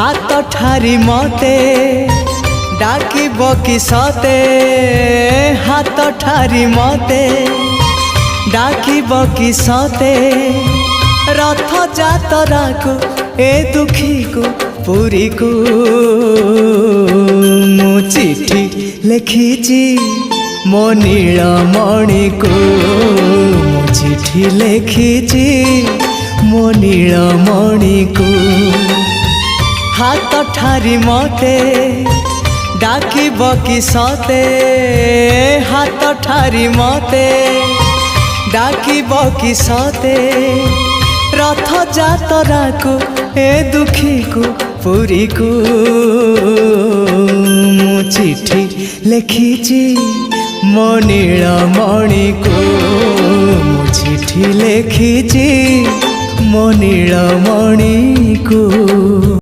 हाथ ठारी मते डाकिब कि सते हाथ ठारी मते डाकिब कि सते रथ जातरा को ए दुखी को पुरी को मु चिठी लिखिची मो नीलमणि को मु चिठी लिखिची मो नीलमणि को हाथ ठारी मते डाकिब कि सते हाथ ठारी मते डाकिब कि सते रथ जातरा को ए दुखी को पुरी को मु चिठी लिखिची मो नीलमणि को मु चिठी लिखिची मो नीलमणि को।